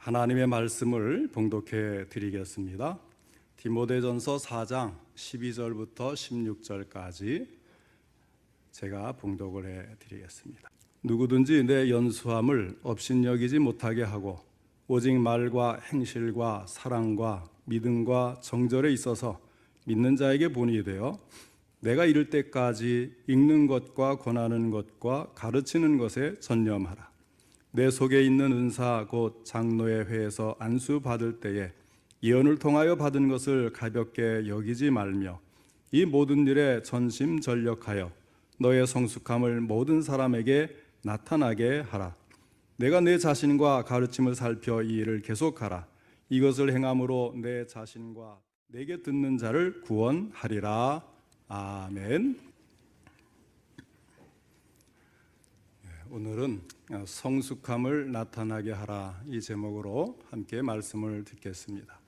하나님의 말씀을 봉독해 드리겠습니다. 디모데전서 4장 12절부터 16절까지 제가 봉독을 해 드리겠습니다. 누구든지 내 연수함을 업신여기지 못하게 하고 오직 말과 행실과 사랑과 믿음과 정절에 있어서 믿는 자에게 본이 되어 내가 이를 때까지 읽는 것과 권하는 것과 가르치는 것에 전념하라. 내 속에 있는 은사 곧 장로의 회에서 안수 받을 때에 예언을 통하여 받은 것을 가볍게 여기지 말며 이 모든 일에 전심전력하여 너의 성숙함을 모든 사람에게 나타나게 하라. 내가 내 자신과 가르침을 살펴 이 일을 계속하라. 이것을 행함으로 내 자신과 내게 듣는 자를 구원하리라. 아멘. 오늘은 성숙함을 나타나게 하라 이 제목으로 함께 말씀을 듣겠습니다.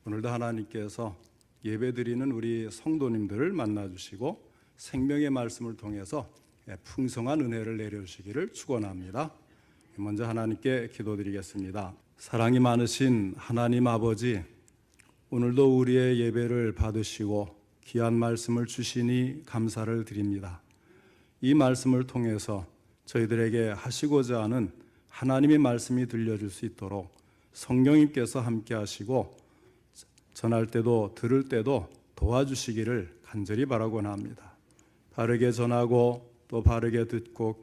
오늘도 하나님께서 예배드리는 우리 성도님들을 만나주시고 생명의 말씀을 통해서 풍성한 은혜를 내려주시기를 축원합니다. 먼저 하나님께 기도드리겠습니다. 사랑이 많으신 하나님 아버지, 오늘도 우리의 예배를 받으시고 귀한 말씀을 주시니 감사를 드립니다. 이 말씀을 통해서 저희들에게 하시고자 하는 하나님의 말씀이 들려줄 수 있도록 성령님께서 함께 하시고 전할 때도 들을 때도 도와주시기를 간절히 바라곤 합니다. 바르게 전하고 또 바르게 듣고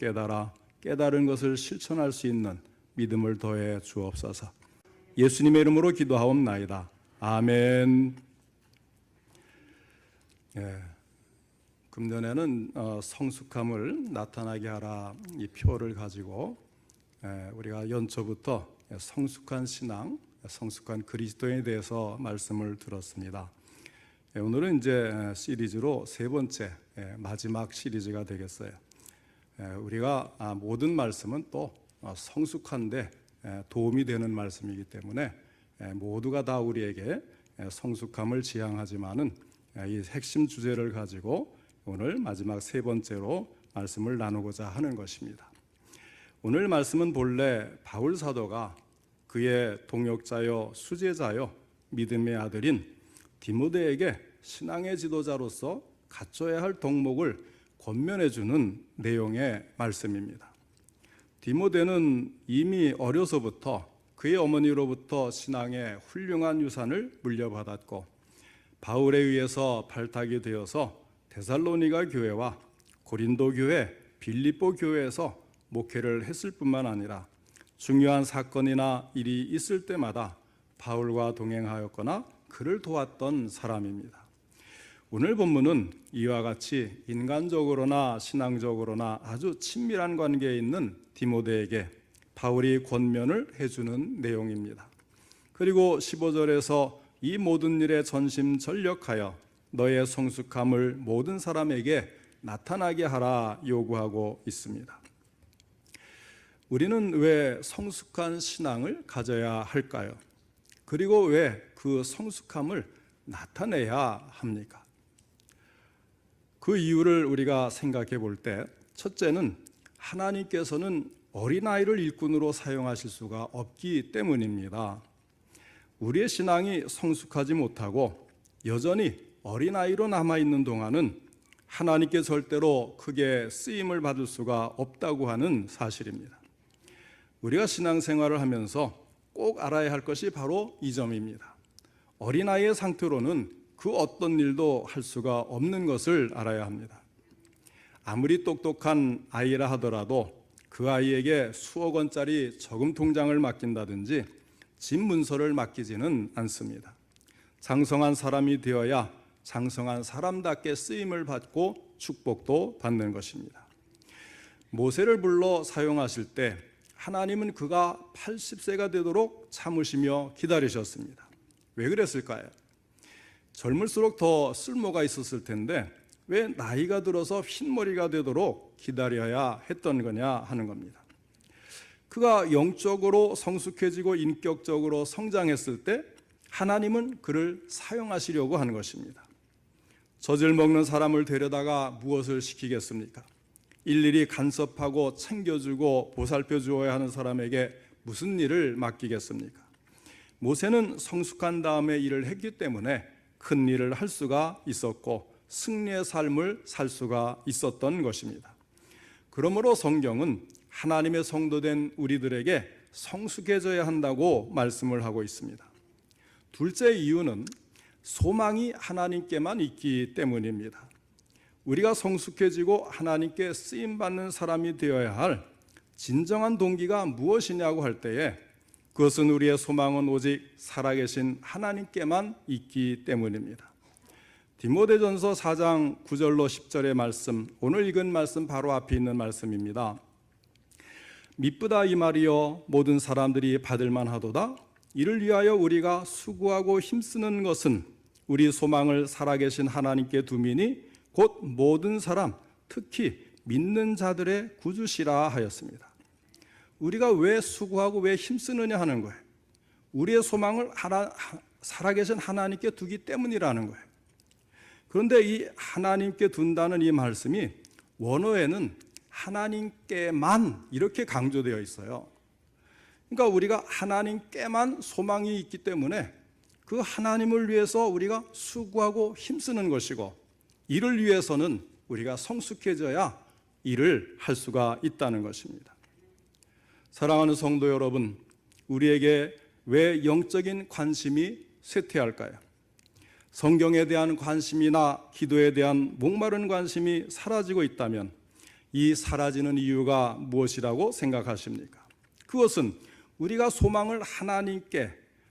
깨달은 것을 실천할 수 있는 믿음을 더해 주옵소서. 예수님의 이름으로 기도하옵나이다. 아멘. 금년에는 성숙함을 나타나게 하라 이 표를 가지고 우리가 연초부터 성숙한 신앙, 성숙한 그리스도인에 대해서 말씀을 들었습니다. 오늘은 이제 시리즈로 세 번째 마지막 시리즈가 되겠어요. 우리가 모든 말씀은 또 성숙한데 도움이 되는 말씀이기 때문에 모두가 다 우리에게 성숙함을 지향하지만은 이 핵심 주제를 가지고 오늘 마지막 세 번째로 말씀을 나누고자 하는 것입니다. 오늘 말씀은 본래 바울 사도가 그의 동역자요 수제자요 믿음의 아들인 디모데에게 신앙의 지도자로서 갖춰야 할 덕목을 권면해 주는 내용의 말씀입니다. 디모데는 이미 어려서부터 그의 어머니로부터 신앙의 훌륭한 유산을 물려받았고 바울에 의해서 발탁이 되어서 데살로니가 교회와 고린도 교회, 빌립보 교회에서 목회를 했을 뿐만 아니라 중요한 사건이나 일이 있을 때마다 바울과 동행하였거나 그를 도왔던 사람입니다. 오늘 본문은 이와 같이 인간적으로나 신앙적으로나 아주 친밀한 관계에 있는 디모데에게 바울이 권면을 해주는 내용입니다. 그리고 15절에서 이 모든 일에 전심전력하여 너의 성숙함을 모든 사람에게 나타나게 하라 요구하고 있습니다. 우리는 왜 성숙한 신앙을 가져야 할까요? 그리고 왜 그 성숙함을 나타내야 합니까? 그 이유를 우리가 생각해 볼 때 첫째는 하나님께서는 어린아이를 일꾼으로 사용하실 수가 없기 때문입니다. 우리의 신앙이 성숙하지 못하고 여전히 어린아이로 남아있는 동안은 하나님께 절대로 크게 쓰임을 받을 수가 없다고 하는 사실입니다. 우리가 신앙생활을 하면서 꼭 알아야 할 것이 바로 이 점입니다. 어린아이의 상태로는 그 어떤 일도 할 수가 없는 것을 알아야 합니다. 아무리 똑똑한 아이라 하더라도 그 아이에게 수억 원짜리 저금 통장을 맡긴다든지 집 문서를 맡기지는 않습니다. 장성한 사람이 되어야 장성한 사람답게 쓰임을 받고 축복도 받는 것입니다. 모세를 불러 사용하실 때 하나님은 그가 80세가 되도록 참으시며 기다리셨습니다. 왜 그랬을까요? 젊을수록 더 쓸모가 있었을 텐데 왜 나이가 들어서 흰머리가 되도록 기다려야 했던 거냐 하는 겁니다. 그가 영적으로 성숙해지고 인격적으로 성장했을 때 하나님은 그를 사용하시려고 하는 것입니다. 젖을 먹는 사람을 데려다가 무엇을 시키겠습니까? 일일이 간섭하고 챙겨주고 보살펴 주어야 하는 사람에게 무슨 일을 맡기겠습니까? 모세는 성숙한 다음에 일을 했기 때문에 큰 일을 할 수가 있었고 승리의 삶을 살 수가 있었던 것입니다. 그러므로 성경은 하나님의 성도된 우리들에게 성숙해져야 한다고 말씀을 하고 있습니다. 둘째 이유는 소망이 하나님께만 있기 때문입니다. 우리가 성숙해지고 하나님께 쓰임받는 사람이 되어야 할 진정한 동기가 무엇이냐고 할 때에 그것은 우리의 소망은 오직 살아계신 하나님께만 있기 때문입니다. 디모데전서 4장 9절로 10절의 말씀, 오늘 읽은 말씀 바로 앞에 있는 말씀입니다. 미쁘다 이 말이여 모든 사람들이 받을만 하도다. 이를 위하여 우리가 수고하고 힘쓰는 것은 우리 소망을 살아계신 하나님께 두미니 곧 모든 사람 특히 믿는 자들의 구주시라 하였습니다. 우리가 왜 수고하고 왜 힘쓰느냐 하는 거예요. 우리의 소망을 살아계신 하나님께 두기 때문이라는 거예요. 그런데 이 하나님께 둔다는 이 말씀이 원어에는 하나님께만 이렇게 강조되어 있어요. 그러니까 우리가 하나님께만 소망이 있기 때문에 그 하나님을 위해서 우리가 수고하고 힘쓰는 것이고 이를 위해서는 우리가 성숙해져야 일을 할 수가 있다는 것입니다. 사랑하는 성도 여러분, 우리에게 왜 영적인 관심이 쇠퇴할까요? 성경에 대한 관심이나 기도에 대한 목마른 관심이 사라지고 있다면 이 사라지는 이유가 무엇이라고 생각하십니까? 그것은 우리가 소망을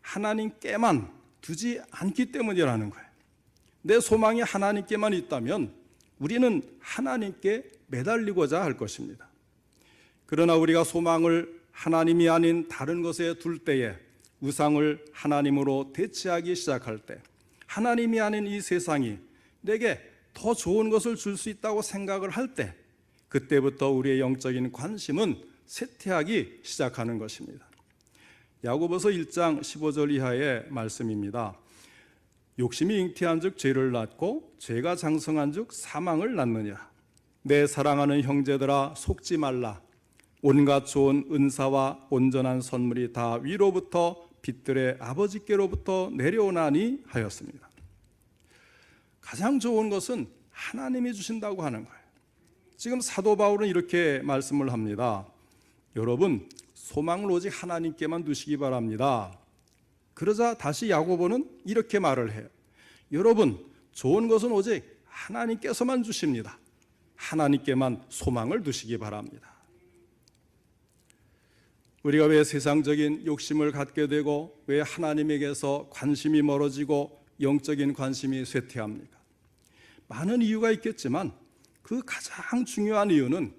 하나님께만 두지 않기 때문이라는 거예요. 내 소망이 하나님께만 있다면 우리는 하나님께 매달리고자 할 것입니다. 그러나 우리가 소망을 하나님이 아닌 다른 것에 둘 때에 우상을 하나님으로 대체하기 시작할 때 하나님이 아닌 이 세상이 내게 더 좋은 것을 줄 수 있다고 생각을 할 때 그때부터 우리의 영적인 관심은 쇠퇴하기 시작하는 것입니다. 야고보서 1장 15절 이하의 말씀입니다. 욕심이 잉태한 즉 죄를 낳고 죄가 장성한 즉 사망을 낳느니라. 내 사랑하는 형제들아 속지 말라. 온갖 좋은 은사와 온전한 선물이 다 위로부터 빛들의 아버지께로부터 내려오나니 하였습니다. 가장 좋은 것은 하나님이 주신다고 하는 거예요. 지금 사도 바울은 이렇게 말씀을 합니다. 여러분 소망을 오직 하나님께만 두시기 바랍니다. 그러자 다시 야고보는 이렇게 말을 해요. 여러분 좋은 것은 오직 하나님께서만 주십니다. 하나님께만 소망을 두시기 바랍니다. 우리가 왜 세상적인 욕심을 갖게 되고 왜 하나님에게서 관심이 멀어지고 영적인 관심이 쇠퇴합니까? 많은 이유가 있겠지만 그 가장 중요한 이유는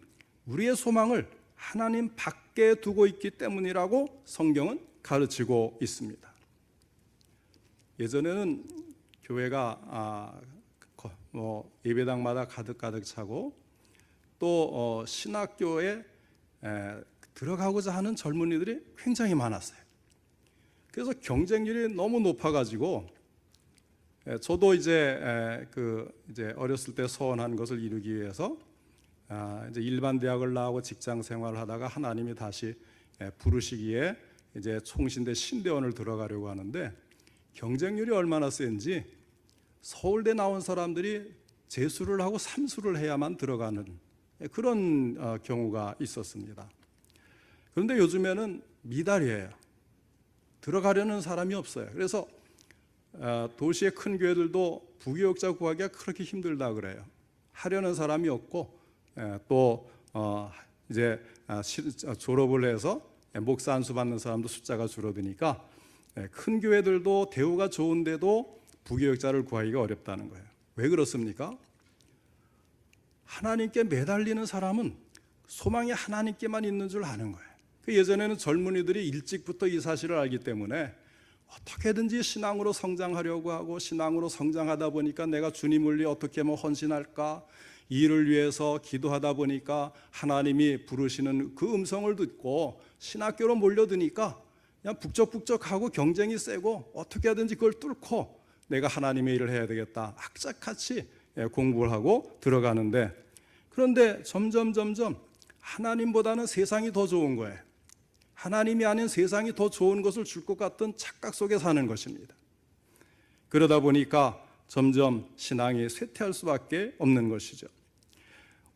우리의 소망을 하나님 밖에 두고 있기 때문이라고 성경은 가르치고 있습니다. 예전에는 교회가 예배당마다 가득 차고 또 신학교에 들어가고자 하는 젊은이들이 굉장히 많았어요. 그래서 경쟁률이 너무 높아가지고 저도 이제 어렸을 때 소원한 것을 이루기 위해서 이제 일반 대학을 나오고 직장 생활을 하다가 하나님이 다시 부르시기에 이제 총신대 신대원을 들어가려고 하는데 경쟁률이 얼마나 센지 서울대 나온 사람들이 재수를 하고 삼수를 해야만 들어가는 그런 경우가 있었습니다. 그런데 요즘에는 미달이에요. 들어가려는 사람이 없어요. 그래서 도시의 큰 교회들도 부교육자 구하기가 그렇게 힘들다 그래요. 하려는 사람이 없고 또 이제 졸업을 해서 목사 안수 받는 사람도 숫자가 줄어드니까 큰 교회들도 대우가 좋은데도 부교육자를 구하기가 어렵다는 거예요. 왜 그렇습니까? 하나님께 매달리는 사람은 소망이 하나님께만 있는 줄 아는 거예요. 예전에는 젊은이들이 일찍부터 이 사실을 알기 때문에 어떻게든지 신앙으로 성장하려고 하고 신앙으로 성장하다 보니까 내가 주님을 위해 어떻게 헌신할까 이 일을 위해서 기도하다 보니까 하나님이 부르시는 그 음성을 듣고 신학교로 몰려드니까 그냥 북적북적하고 경쟁이 세고 어떻게 하든지 그걸 뚫고 내가 하나님의 일을 해야 되겠다 악착같이 공부를 하고 들어가는데 그런데 점점 하나님보다는 세상이 더 좋은 거예요. 하나님이 아닌 세상이 더 좋은 것을 줄 것 같은 착각 속에 사는 것입니다. 그러다 보니까 점점 신앙이 쇠퇴할 수밖에 없는 것이죠.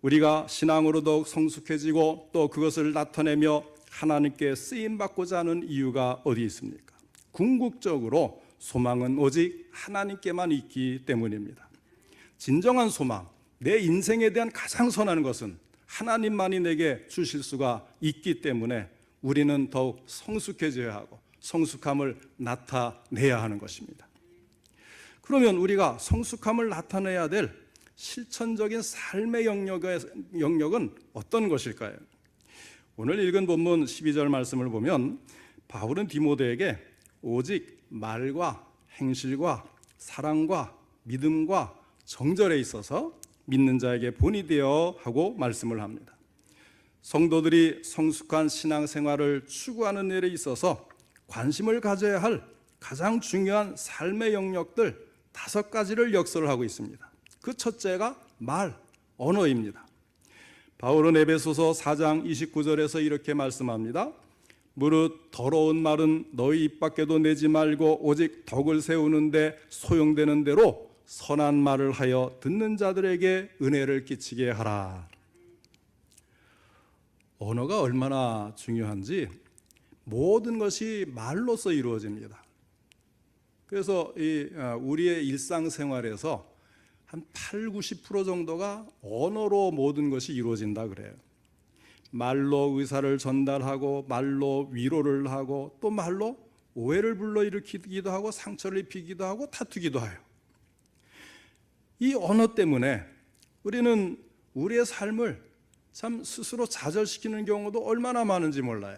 우리가 신앙으로 더욱 성숙해지고 또 그것을 나타내며 하나님께 쓰임받고자 하는 이유가 어디 있습니까? 궁극적으로 소망은 오직 하나님께만 있기 때문입니다. 진정한 소망, 내 인생에 대한 가장 선한 것은 하나님만이 내게 주실 수가 있기 때문에 우리는 더욱 성숙해져야 하고 성숙함을 나타내야 하는 것입니다. 그러면 우리가 성숙함을 나타내야 될 실천적인 삶의 영역은 어떤 것일까요? 오늘 읽은 본문 12절 말씀을 보면 바울은 디모데에게 오직 말과 행실과 사랑과 믿음과 정절에 있어서 믿는 자에게 본이 되어 하고 말씀을 합니다. 성도들이 성숙한 신앙생활을 추구하는 일에 있어서 관심을 가져야 할 가장 중요한 삶의 영역들 5가지를 역설을 하고 있습니다. 그 첫째가 말, 언어입니다. 바울은 에베소서 4장 29절에서 이렇게 말씀합니다. 무릇 더러운 말은 너희 입 밖에도 내지 말고 오직 덕을 세우는데 소용되는 대로 선한 말을 하여 듣는 자들에게 은혜를 끼치게 하라. 언어가 얼마나 중요한지 모든 것이 말로서 이루어집니다. 그래서 우리의 일상생활에서 한 80-90% 정도가 언어로 모든 것이 이루어진다 그래요. 말로 의사를 전달하고 말로 위로를 하고 또 말로 오해를 불러일으키기도 하고 상처를 입히기도 하고 다투기도 해요. 이 언어 때문에 우리는 우리의 삶을 참 스스로 좌절시키는 경우도 얼마나 많은지 몰라요.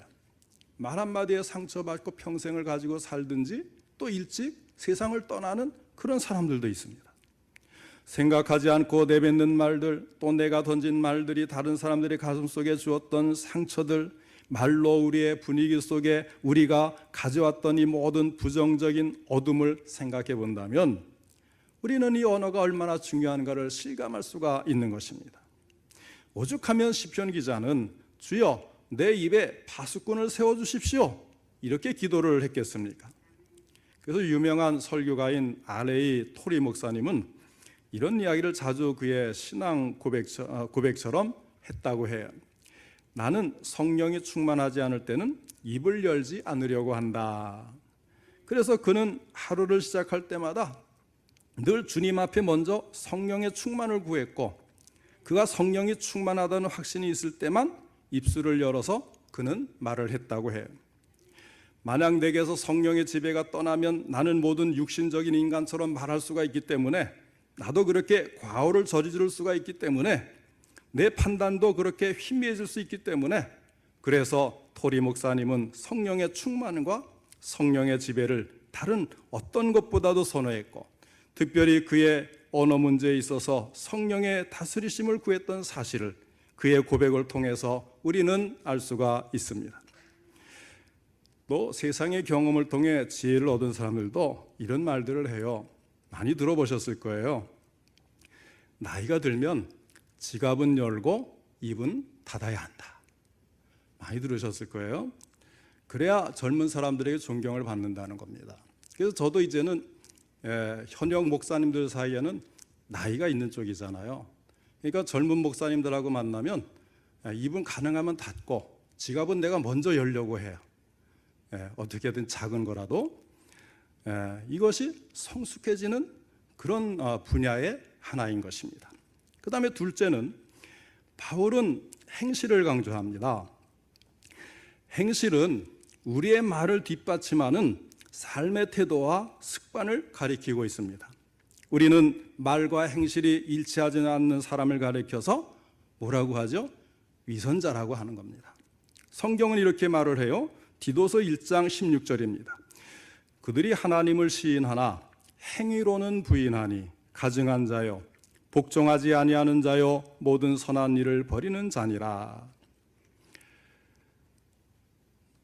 말 한마디에 상처받고 평생을 가지고 살든지 또 일찍 세상을 떠나는 그런 사람들도 있습니다. 생각하지 않고 내뱉는 말들, 또 내가 던진 말들이 다른 사람들의 가슴 속에 주었던 상처들, 말로 우리의 분위기 속에 우리가 가져왔던 이 모든 부정적인 어둠을 생각해 본다면 우리는 이 언어가 얼마나 중요한가를 실감할 수가 있는 것입니다. 오죽하면 시편 기자는 주여 내 입에 파수꾼을 세워주십시오 이렇게 기도를 했겠습니까? 그래서 유명한 설교가인 R.A. 토리 목사님은 이런 이야기를 자주 그의 신앙 고백처럼 했다고 해요. 나는 성령이 충만하지 않을 때는 입을 열지 않으려고 한다. 그래서 그는 하루를 시작할 때마다 늘 주님 앞에 먼저 성령의 충만을 구했고 그가 성령이 충만하다는 확신이 있을 때만 입술을 열어서 그는 말을 했다고 해요. 만약 내게서 성령의 지배가 떠나면 나는 모든 육신적인 인간처럼 말할 수가 있기 때문에 나도 그렇게 과오를 저지를 수가 있기 때문에 내 판단도 그렇게 희미해질 수 있기 때문에 그래서 토리 목사님은 성령의 충만과 성령의 지배를 다른 어떤 것보다도 선호했고 특별히 그의 언어 문제에 있어서 성령의 다스리심을 구했던 사실을 그의 고백을 통해서 우리는 알 수가 있습니다. 또 세상의 경험을 통해 지혜를 얻은 사람들도 이런 말들을 해요. 많이 들어보셨을 거예요. 나이가 들면 지갑은 열고 입은 닫아야 한다. 많이 들으셨을 거예요. 그래야 젊은 사람들에게 존경을 받는다는 겁니다. 그래서 저도 이제는 현역 목사님들 사이에는 나이가 있는 쪽이잖아요. 그러니까 젊은 목사님들하고 만나면 입은 가능하면 닫고 지갑은 내가 먼저 열려고 해요. 어떻게든 작은 거라도 이것이 성숙해지는 그런 분야의 하나인 것입니다. 그 다음에 둘째는 바울은 행실을 강조합니다. 행실은 우리의 말을 뒷받침하는 삶의 태도와 습관을 가리키고 있습니다. 우리는 말과 행실이 일치하지 않는 사람을 가리켜서 뭐라고 하죠? 위선자라고 하는 겁니다. 성경은 이렇게 말을 해요. 디도서 1장 16절입니다. 그들이 하나님을 시인하나 행위로는 부인하니 가증한 자요 복종하지 아니하는 자요 모든 선한 일을 버리는 자니라.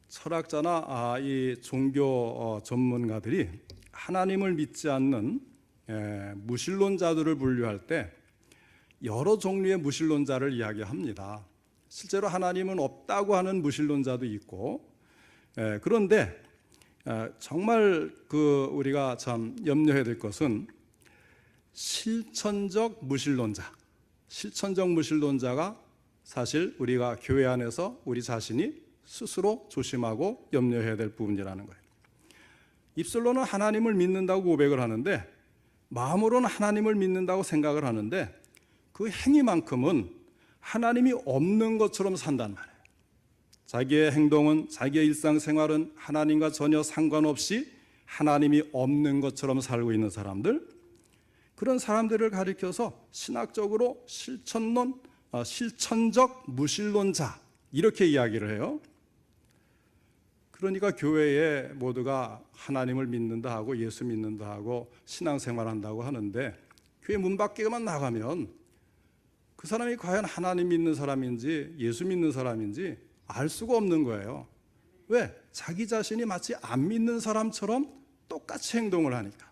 철학자나 이 종교 전문가들이 하나님을 믿지 않는 무신론자들을 분류할 때 여러 종류의 무신론자를 이야기합니다. 실제로 하나님은 없다고 하는 무신론자도 있고 그런데 정말 우리가 참 염려해야 될 것은 실천적 무신론자가 사실 우리가 교회 안에서 우리 자신이 스스로 조심하고 염려해야 될 부분이라는 거예요. 입술로는 하나님을 믿는다고 고백을 하는데 마음으로는 하나님을 믿는다고 생각을 하는데 그 행위만큼은 하나님이 없는 것처럼 산단 말이에요. 자기의 행동은, 자기의 일상생활은 하나님과 전혀 상관없이 하나님이 없는 것처럼 살고 있는 사람들, 그런 사람들을 가리켜서 신학적으로 실천적 무신론자 이렇게 이야기를 해요. 그러니까 교회에 모두가 하나님을 믿는다 하고 예수 믿는다 하고 신앙생활한다고 하는데 교회 문 밖에만 나가면 그 사람이 과연 하나님 믿는 사람인지 예수 믿는 사람인지 알 수가 없는 거예요. 왜? 자기 자신이 마치 안 믿는 사람처럼 똑같이 행동을 하니까.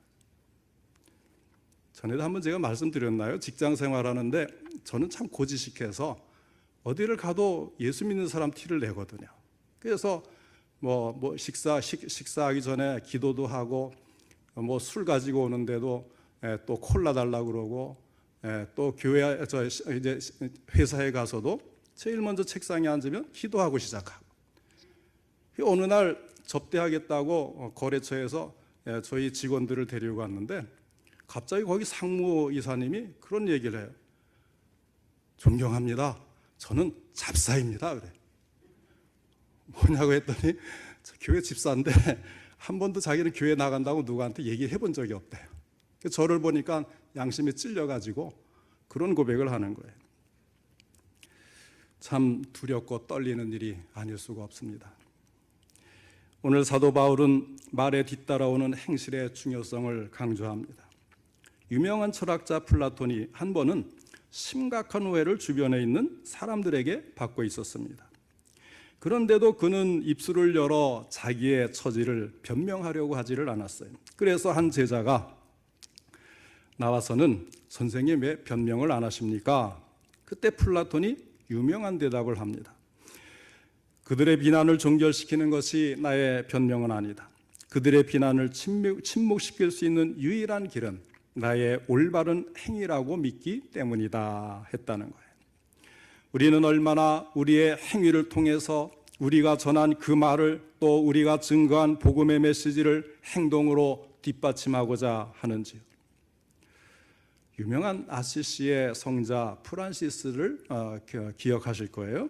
전에도 한번 제가 말씀드렸나요? 직장 생활하는데 저는 참 고지식해서 어디를 가도 예수 믿는 사람 티를 내거든요. 그래서 식사하기 전에 기도도 하고 술 가지고 오는데도 또 콜라 달라고 그러고 또 이제 회사에 가서도 제일 먼저 책상에 앉으면 기도하고 시작하고. 어느 날 접대하겠다고 거래처에서 저희 직원들을 데리고 왔는데 갑자기 거기 상무이사님이 그런 얘기를 해요. 존경합니다. 저는 잡사입니다. 그래. 뭐냐고 했더니 교회 집사인데 한 번도 자기는 교회 나간다고 누구한테 얘기해 본 적이 없대요. 저를 보니까 양심이 찔려가지고 그런 고백을 하는 거예요. 참 두렵고 떨리는 일이 아닐 수가 없습니다. 오늘 사도 바울은 말에 뒤따라오는 행실의 중요성을 강조합니다. 유명한 철학자 플라톤이 한 번은 심각한 오해를 주변에 있는 사람들에게 받고 있었습니다. 그런데도 그는 입술을 열어 자기의 처지를 변명하려고 하지를 않았어요. 그래서 한 제자가 나와서는 선생님 왜 변명을 안 하십니까? 그때 플라톤이 유명한 대답을 합니다. 그들의 비난을 종결시키는 것이 나의 변명은 아니다. 그들의 비난을 침묵시킬 수 있는 유일한 길은 나의 올바른 행위라고 믿기 때문이다 했다는 거예요. 우리는 얼마나 우리의 행위를 통해서 우리가 전한 그 말을 또 우리가 증거한 복음의 메시지를 행동으로 뒷받침하고자 하는지요. 유명한 아시시의 성자 프란시스를 기억하실 거예요.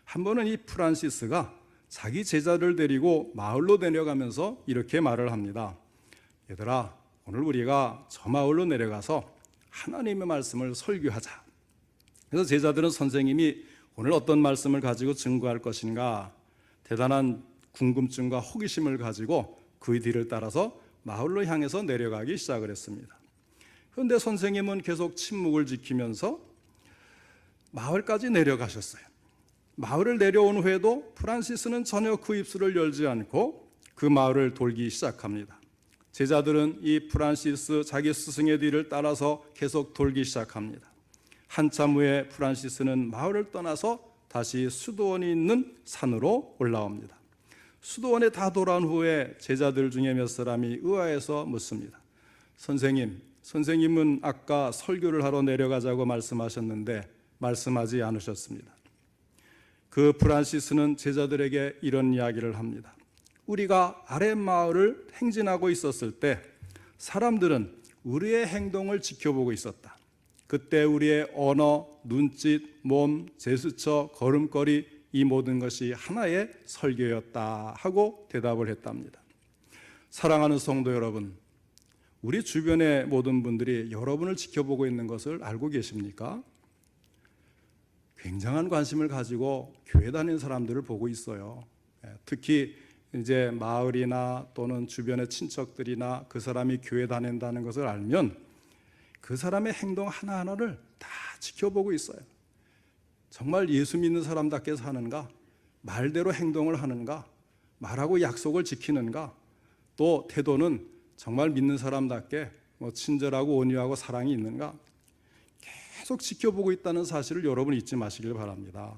한 번은 이 프란시스가 자기 제자를 데리고 마을로 내려가면서 이렇게 말을 합니다. 얘들아, 오늘 우리가 저 마을로 내려가서 하나님의 말씀을 설교하자. 그래서 제자들은 선생님이 오늘 어떤 말씀을 가지고 증거할 것인가 대단한 궁금증과 호기심을 가지고 그 뒤를 따라서 마을로 향해서 내려가기 시작을 했습니다. 그런데 선생님은 계속 침묵을 지키면서 마을까지 내려가셨어요. 마을을 내려온 후에도 프란시스는 전혀 그 입술을 열지 않고 그 마을을 돌기 시작합니다. 제자들은 이 프란시스 자기 스승의 뒤를 따라서 계속 돌기 시작합니다. 한참 후에 프란시스는 마을을 떠나서 다시 수도원이 있는 산으로 올라옵니다. 수도원에 다 돌아온 후에 제자들 중에 몇 사람이 의아해서 묻습니다. 선생님은 아까 설교를 하러 내려가자고 말씀하셨는데 말씀하지 않으셨습니다. 그 프란시스는 제자들에게 이런 이야기를 합니다. 우리가 아랫마을을 행진하고 있었을 때 사람들은 우리의 행동을 지켜보고 있었다. 그때 우리의 언어, 눈짓, 몸, 제스처, 걸음걸이 이 모든 것이 하나의 설교였다 하고 대답을 했답니다. 사랑하는 성도 여러분, 우리 주변의 모든 분들이 여러분을 지켜보고 있는 것을 알고 계십니까? 굉장한 관심을 가지고 교회 다니는 사람들을 보고 있어요. 특히 이제 마을이나 또는 주변의 친척들이나 그 사람이 교회 다닌다는 것을 알면 그 사람의 행동 하나하나를 다 지켜보고 있어요. 정말 예수 믿는 사람답게 사는가? 말대로 행동을 하는가? 말하고 약속을 지키는가? 또 태도는 정말 믿는 사람답게 친절하고 온유하고 사랑이 있는가? 계속 지켜보고 있다는 사실을 여러분 잊지 마시길 바랍니다.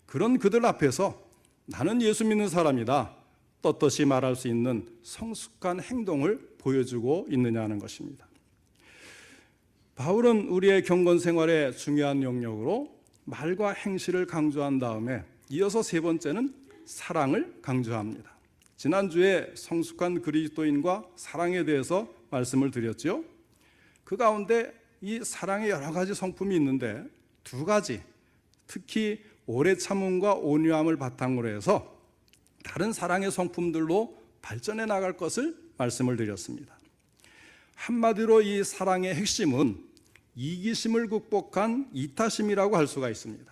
그런 그들 앞에서 나는 예수 믿는 사람이다 떳떳이 말할 수 있는 성숙한 행동을 보여주고 있느냐 하는 것입니다. 바울은 우리의 경건 생활의 중요한 영역으로 말과 행실을 강조한 다음에 이어서 세 번째는 사랑을 강조합니다. 지난주에 성숙한 그리스도인과 사랑에 대해서 말씀을 드렸죠. 그 가운데 이 사랑의 여러 가지 성품이 있는데 두 가지, 특히 오래 참음과 온유함을 바탕으로 해서 다른 사랑의 성품들로 발전해 나갈 것을 말씀을 드렸습니다. 한마디로 이 사랑의 핵심은 이기심을 극복한 이타심이라고 할 수가 있습니다.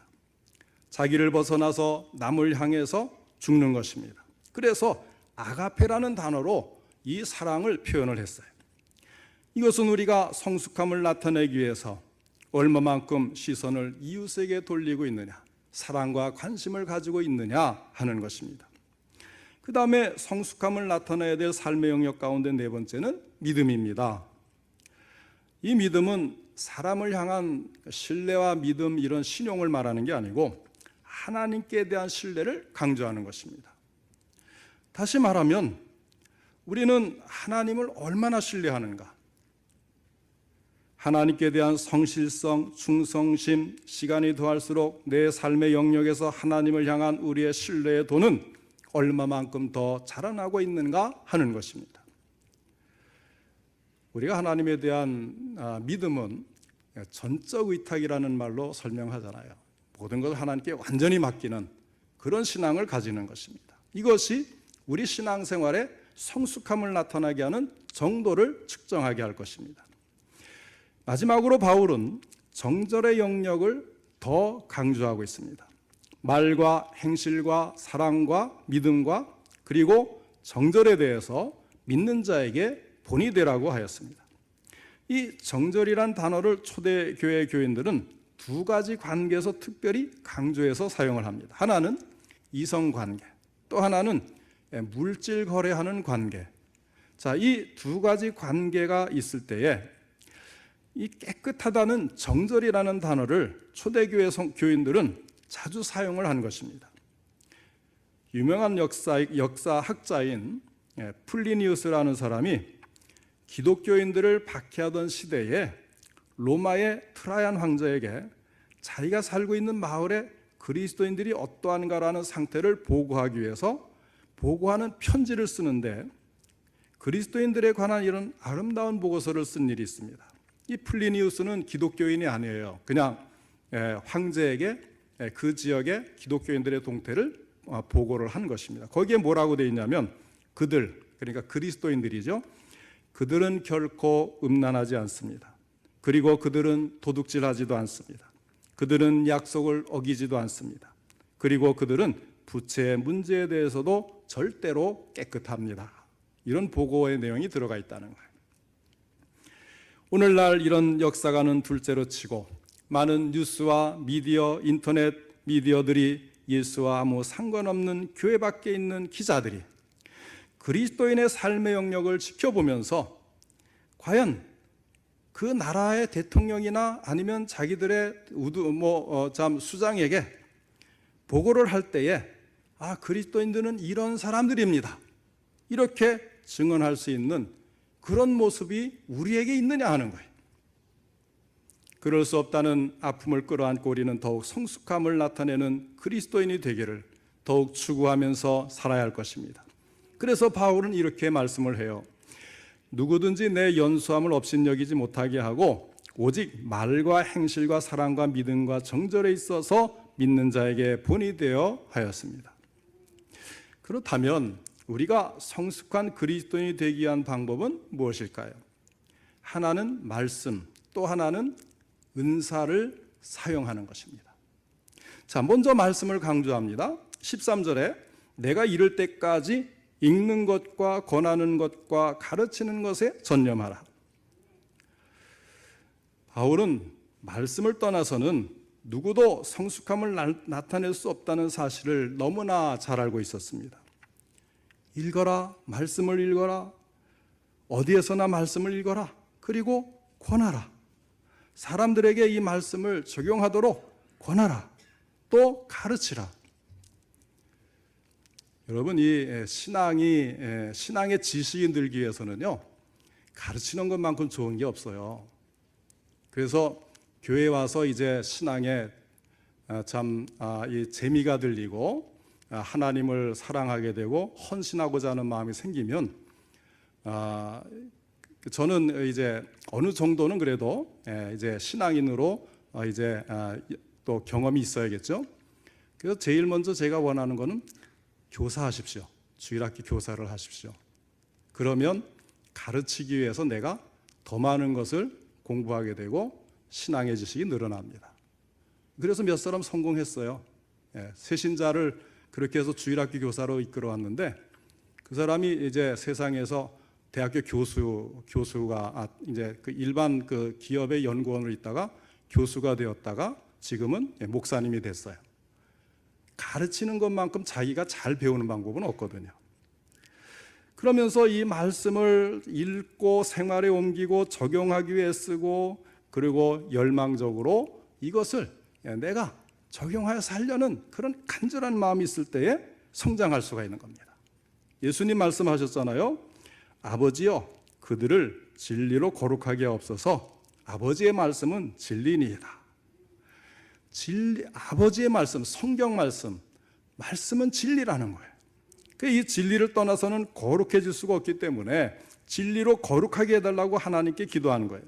자기를 벗어나서 남을 향해서 죽는 것입니다. 그래서 아가페라는 단어로 이 사랑을 표현을 했어요. 이것은 우리가 성숙함을 나타내기 위해서 얼마만큼 시선을 이웃에게 돌리고 있느냐, 사랑과 관심을 가지고 있느냐 하는 것입니다. 그 다음에 성숙함을 나타내야 될 삶의 영역 가운데 네 번째는 믿음입니다. 이 믿음은 사람을 향한 신뢰와 믿음, 이런 신용을 말하는 게 아니고 하나님께 대한 신뢰를 강조하는 것입니다. 다시 말하면 우리는 하나님을 얼마나 신뢰하는가? 하나님께 대한 성실성, 충성심, 시간이 더할수록 내 삶의 영역에서 하나님을 향한 우리의 신뢰의 도는 얼마만큼 더 자라나고 있는가 하는 것입니다. 우리가 하나님에 대한 믿음은 전적 의탁이라는 말로 설명하잖아요. 모든 것을 하나님께 완전히 맡기는 그런 신앙을 가지는 것입니다. 이것이 우리 신앙생활의 성숙함을 나타나게 하는 정도를 측정하게 할 것입니다. 마지막으로 바울은 정절의 영역을 더 강조하고 있습니다. 말과 행실과 사랑과 믿음과 그리고 정절에 대해서 믿는 자에게 본이 되라고 하였습니다. 이 정절이란 단어를 초대교회 교인들은 두 가지 관계에서 특별히 강조해서 사용을 합니다. 하나는 이성관계, 또 하나는 물질 거래하는 관계. 자, 이 두 가지 관계가 있을 때에 이 깨끗하다는 정절이라는 단어를 초대교회 교인들은 자주 사용을 한 것입니다. 유명한 역사학자인 플리니우스라는 사람이 기독교인들을 박해하던 시대에 로마의 트라얀 황제에게 자기가 살고 있는 마을에 그리스도인들이 어떠한가라는 상태를 보고하기 위해서 보고하는 편지를 쓰는데 그리스도인들에 관한 이런 아름다운 보고서를 쓴 일이 있습니다. 이 플리니우스는 기독교인이 아니에요. 그냥 황제에게 그 지역의 기독교인들의 동태를 보고를 한 것입니다. 거기에 뭐라고 되어 있냐면 그들, 그러니까 그리스도인들이죠. 그들은 결코 음란하지 않습니다. 그리고 그들은 도둑질하지도 않습니다. 그들은 약속을 어기지도 않습니다. 그리고 그들은 부채의 문제에 대해서도 절대로 깨끗합니다. 이런 보고의 내용이 들어가 있다는 거예요. 오늘날 이런 역사가는 둘째로 치고 많은 뉴스와 미디어, 인터넷 미디어들이 예수와 아무 상관없는 교회 밖에 있는 기자들이 그리스도인의 삶의 영역을 지켜보면서 과연 그 나라의 대통령이나 아니면 자기들의 수장에게 보고를 할 때에 그리스도인들은 이런 사람들입니다. 이렇게 증언할 수 있는 그런 모습이 우리에게 있느냐 하는 거예요. 그럴 수 없다는 아픔을 끌어안고 우리는 더욱 성숙함을 나타내는 그리스도인이 되기를 더욱 추구하면서 살아야 할 것입니다. 그래서 바울은 이렇게 말씀을 해요. 누구든지 내 연수함을 업신여기지 못하게 하고 오직 말과 행실과 사랑과 믿음과 정절에 있어서 믿는 자에게 본이 되어 하였습니다. 그렇다면 우리가 성숙한 그리스도인이 되기 위한 방법은 무엇일까요? 하나는 말씀, 또 하나는 은사를 사용하는 것입니다. 자, 먼저 말씀을 강조합니다. 13절에 내가 이를 때까지 읽는 것과 권하는 것과 가르치는 것에 전념하라. 바울은 말씀을 떠나서는 누구도 성숙함을 나타낼 수 없다는 사실을 너무나 잘 알고 있었습니다. 읽어라, 말씀을 읽어라, 어디에서나 말씀을 읽어라, 그리고 권하라. 사람들에게 이 말씀을 적용하도록 권하라, 또 가르치라. 여러분, 이 신앙의 지식이 늘기 위해서는요, 가르치는 것만큼 좋은 게 없어요. 그래서 교회에 와서 이제 신앙에 이 재미가 들리고 하나님을 사랑하게 되고 헌신하고자 하는 마음이 생기면 저는 이제 어느 정도는 그래도 이제 신앙인으로 이제 또 경험이 있어야겠죠. 그래서 제일 먼저 제가 원하는 거는 교사하십시오. 주일학교 교사를 하십시오. 그러면 가르치기 위해서 내가 더 많은 것을 공부하게 되고 신앙의 지식이 늘어납니다. 그래서 몇 사람 성공했어요. 새신자를 그렇게 해서 주일학교 교사로 이끌어왔는데 그 사람이 이제 세상에서 대학교 교수가 이제 그 일반 그 기업의 연구원으로 있다가 교수가 되었다가 지금은 목사님이 됐어요. 가르치는 것만큼 자기가 잘 배우는 방법은 없거든요. 그러면서 이 말씀을 읽고 생활에 옮기고 적용하기 위해 쓰고 그리고 열망적으로 이것을 내가 적용하여 살려는 그런 간절한 마음이 있을 때에 성장할 수가 있는 겁니다. 예수님 말씀하셨잖아요. 아버지여 그들을 진리로 거룩하게 하옵소서. 아버지의 말씀은 진리니이다. 아버지의 말씀, 성경 말씀은 진리라는 거예요. 이 진리를 떠나서는 거룩해질 수가 없기 때문에 진리로 거룩하게 해달라고 하나님께 기도하는 거예요.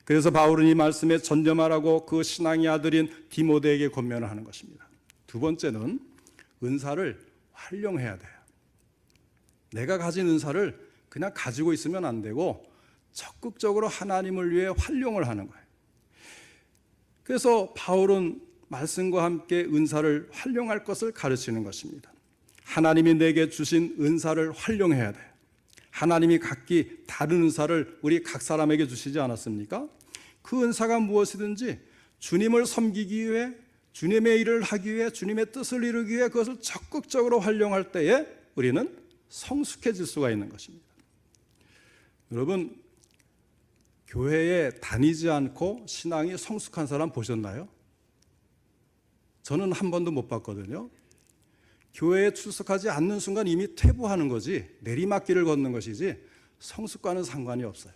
그래서 바울은 이 말씀에 전념하라고 그 신앙의 아들인 디모데에게 권면을 하는 것입니다. 두 번째는 은사를 활용해야 돼요. 내가 가진 은사를 그냥 가지고 있으면 안 되고 적극적으로 하나님을 위해 활용을 하는 거예요. 그래서 바울은 말씀과 함께 은사를 활용할 것을 가르치는 것입니다. 하나님이 내게 주신 은사를 활용해야 돼요. 하나님이 각기 다른 은사를 우리 각 사람에게 주시지 않았습니까? 그 은사가 무엇이든지 주님을 섬기기 위해 주님의 일을 하기 위해 주님의 뜻을 이루기 위해 그것을 적극적으로 활용할 때에 우리는 성숙해질 수가 있는 것입니다. 여러분, 교회에 다니지 않고 신앙이 성숙한 사람 보셨나요? 저는 한 번도 못 봤거든요. 교회에 출석하지 않는 순간 이미 퇴보하는 거지 내리막길을 걷는 것이지 성숙과는 상관이 없어요.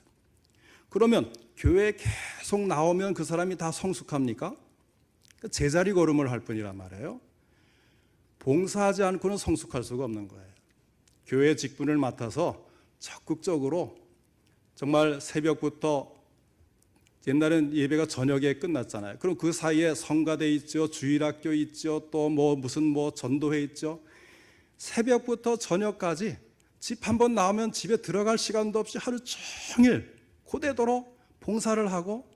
그러면 교회에 계속 나오면 그 사람이 다 성숙합니까? 제자리 걸음을 할 뿐이란 말이에요. 봉사하지 않고는 성숙할 수가 없는 거예요. 교회 직분을 맡아서 적극적으로 정말 새벽부터 옛날엔 예배가 저녁에 끝났잖아요. 그럼 그 사이에 성가대 있죠, 주일학교 있죠, 또 무슨 전도회 있죠. 새벽부터 저녁까지 집 한 번 나오면 집에 들어갈 시간도 없이 하루 종일 고되도록 봉사를 하고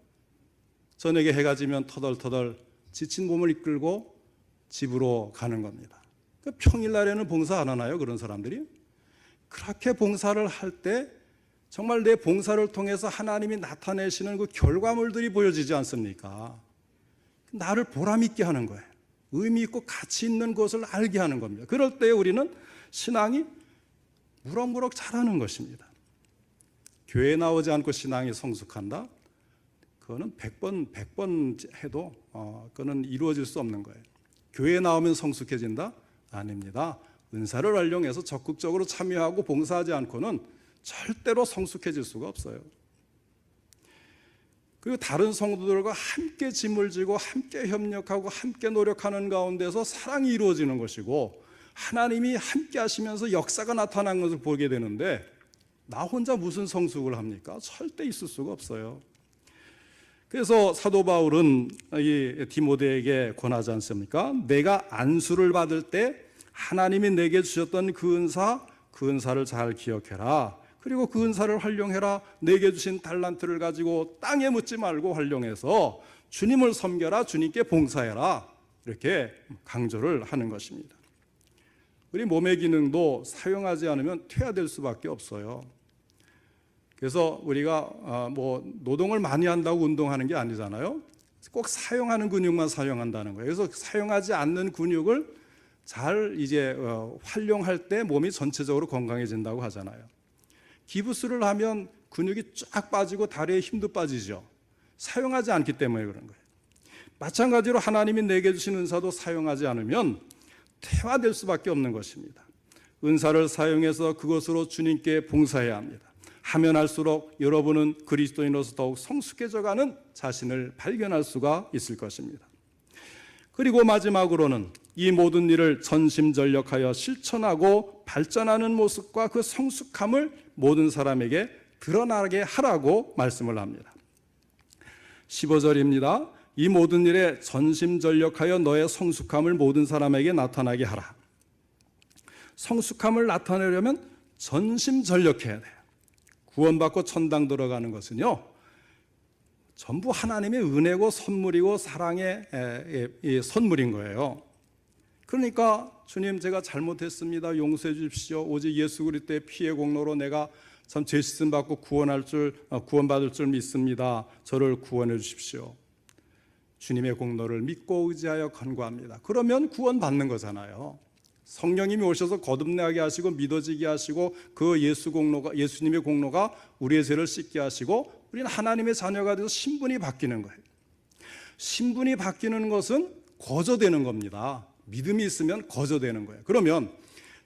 저녁에 해가 지면 터덜터덜 지친 몸을 이끌고 집으로 가는 겁니다. 평일날에는 봉사 안 하나요? 그런 사람들이? 그렇게 봉사를 할 때 정말 내 봉사를 통해서 하나님이 나타내시는 그 결과물들이 보여지지 않습니까? 나를 보람있게 하는 거예요. 의미 있고 가치 있는 것을 알게 하는 겁니다. 그럴 때 우리는 신앙이 무럭무럭 자라는 것입니다. 교회에 나오지 않고 신앙이 성숙한다? 그거는 100번 해도 그거는 이루어질 수 없는 거예요. 교회에 나오면 성숙해진다? 아닙니다. 은사를 활용해서 적극적으로 참여하고 봉사하지 않고는 절대로 성숙해질 수가 없어요. 그리고 다른 성도들과 함께 짐을 지고 함께 협력하고 함께 노력하는 가운데서 사랑이 이루어지는 것이고 하나님이 함께 하시면서 역사가 나타난 것을 보게 되는데 나 혼자 무슨 성숙을 합니까? 절대 있을 수가 없어요. 그래서 사도 바울은 이 디모데에게 권하지 않습니까? 내가 안수를 받을 때 하나님이 내게 주셨던 그 은사를 잘 기억해라. 그리고 그 은사를 활용해라. 내게 주신 달란트를 가지고 땅에 묻지 말고 활용해서 주님을 섬겨라. 주님께 봉사해라. 이렇게 강조를 하는 것입니다. 우리 몸의 기능도 사용하지 않으면 퇴화될 수밖에 없어요. 그래서 우리가 노동을 많이 한다고 운동하는 게 아니잖아요. 꼭 사용하는 근육만 사용한다는 거예요. 그래서 사용하지 않는 근육을 잘 활용할 때 몸이 전체적으로 건강해진다고 하잖아요. 기부스를 하면 근육이 쫙 빠지고 다리에 힘도 빠지죠. 사용하지 않기 때문에 그런 거예요. 마찬가지로 하나님이 내게 주신 은사도 사용하지 않으면 퇴화될 수밖에 없는 것입니다. 은사를 사용해서 그것으로 주님께 봉사해야 합니다. 하면 할수록 여러분은 그리스도인으로서 더욱 성숙해져가는 자신을 발견할 수가 있을 것입니다. 그리고 마지막으로는 이 모든 일을 전심전력하여 실천하고 발전하는 모습과 그 성숙함을 모든 사람에게 드러나게 하라고 말씀을 합니다. 15절입니다. 이 모든 일에 전심전력하여 너의 성숙함을 모든 사람에게 나타나게 하라. 성숙함을 나타내려면 전심전력해야 돼요. 구원받고 천당 들어가는 것은요, 전부 하나님의 은혜고 선물이고 사랑의 선물인 거예요. 그러니까 주님, 제가 잘못했습니다. 용서해 주십시오. 오직 예수 그리스도의 피의 공로로 내가 참 죄 씻음 받고 구원받을 줄 믿습니다. 저를 구원해 주십시오. 주님의 공로를 믿고 의지하여 간구합니다. 그러면 구원받는 거잖아요. 성령님이 오셔서 거듭나게 하시고 믿어지게 하시고 그 예수님의 공로가 우리의 죄를 씻게 하시고 우리는 하나님의 자녀가 돼서 신분이 바뀌는 거예요. 신분이 바뀌는 것은 거저되는 겁니다. 믿음이 있으면 거저되는 거예요. 그러면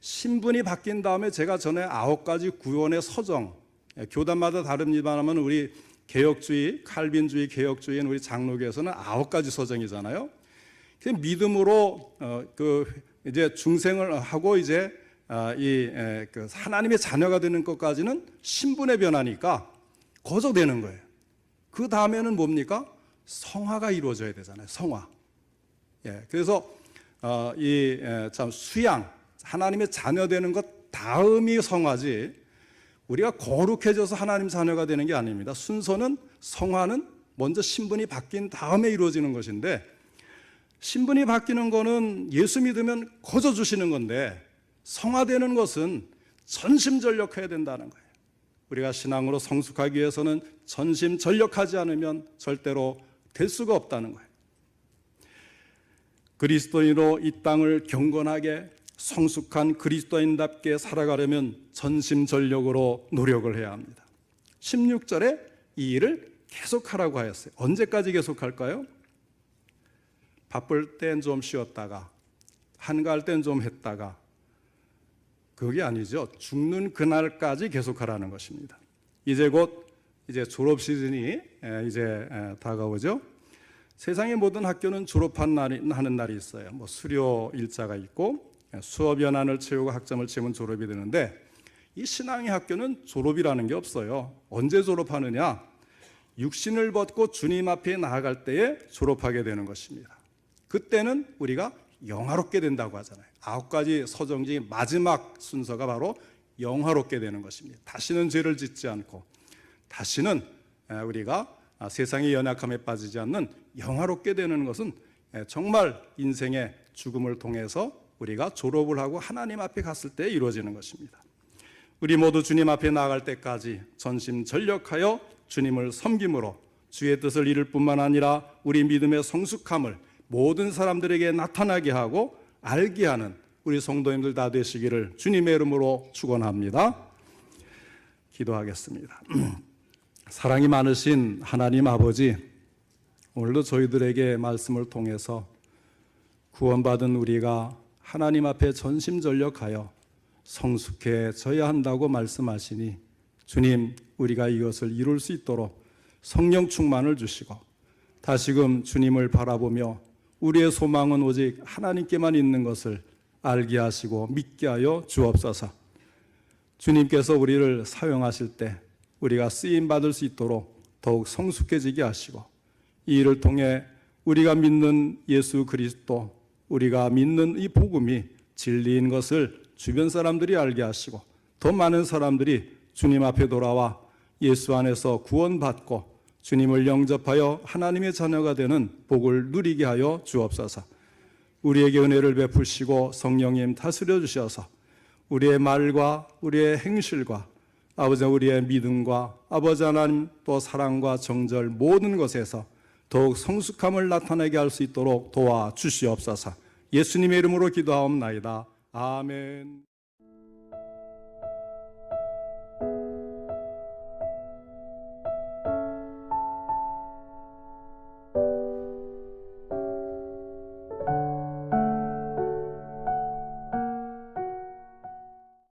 신분이 바뀐 다음에 제가 전에 9가지 구원의 서정, 교단마다 다릅니다만 우리 개혁주의, 칼빈주의, 개혁주의인 우리 장로교에서는 9가지 서정이잖아요. 믿음으로 이제 중생을 하고 이제 하나님의 자녀가 되는 것까지는 신분의 변화니까 거저되는 거예요. 그 다음에는 뭡니까? 성화가 이루어져야 되잖아요. 성화. 그래서 참 수양, 하나님의 자녀 되는 것 다음이 성화지, 우리가 거룩해져서 하나님 자녀가 되는 게 아닙니다. 순서는, 성화는 먼저 신분이 바뀐 다음에 이루어지는 것인데, 신분이 바뀌는 거는 예수 믿으면 거저 주시는 건데, 성화되는 것은 전심전력해야 된다는 거예요. 우리가 신앙으로 성숙하기 위해서는 전심전력하지 않으면 절대로 될 수가 없다는 거예요. 그리스도인으로 이 땅을 경건하게 성숙한 그리스도인답게 살아가려면 전심전력으로 노력을 해야 합니다. 16절에 이 일을 계속하라고 하였어요. 언제까지 계속할까요? 바쁠 땐 좀 쉬었다가, 한가할 땐 좀 했다가, 그게 아니죠. 죽는 그날까지 계속하라는 것입니다. 이제 곧 졸업 시즌이 다가오죠. 세상의 모든 학교는 졸업하는 날이 있어요. 수료 일자가 있고 수업 연한을 채우고 학점을 채우면 졸업이 되는데, 이 신앙의 학교는 졸업이라는 게 없어요. 언제 졸업하느냐? 육신을 벗고 주님 앞에 나아갈 때에 졸업하게 되는 것입니다. 그때는 우리가 영화롭게 된다고 하잖아요. 9가지 서정 중에 마지막 순서가 바로 영화롭게 되는 것입니다. 다시는 죄를 짓지 않고, 다시는 우리가 세상의 연약함에 빠지지 않는 영화롭게 되는 것은 정말 인생의 죽음을 통해서 우리가 졸업을 하고 하나님 앞에 갔을 때 이루어지는 것입니다. 우리 모두 주님 앞에 나아갈 때까지 전심전력하여 주님을 섬김으로 주의 뜻을 이룰 뿐만 아니라 우리 믿음의 성숙함을 모든 사람들에게 나타나게 하고 알게 하는 우리 성도님들 다 되시기를 주님의 이름으로 축원합니다. 기도하겠습니다. 사랑이 많으신 하나님 아버지, 오늘도 저희들에게 말씀을 통해서 구원받은 우리가 하나님 앞에 전심전력하여 성숙해져야 한다고 말씀하시니, 주님, 우리가 이것을 이룰 수 있도록 성령 충만을 주시고 다시금 주님을 바라보며 우리의 소망은 오직 하나님께만 있는 것을 알게 하시고 믿게 하여 주옵소서. 주님께서 우리를 사용하실 때 우리가 쓰임받을 수 있도록 더욱 성숙해지게 하시고, 이 일을 통해 우리가 믿는 예수 그리스도, 우리가 믿는 이 복음이 진리인 것을 주변 사람들이 알게 하시고, 더 많은 사람들이 주님 앞에 돌아와 예수 안에서 구원받고 주님을 영접하여 하나님의 자녀가 되는 복을 누리게 하여 주옵소서. 우리에게 은혜를 베푸시고 성령님 다스려 주셔서 우리의 말과 우리의 행실과 아버지 우리의 믿음과 아버지 하나님 또 사랑과 정절 모든 것에서 더욱 성숙함을 나타내게 할 수 있도록 도와주시옵소서. 예수님의 이름으로 기도하옵나이다. 아멘.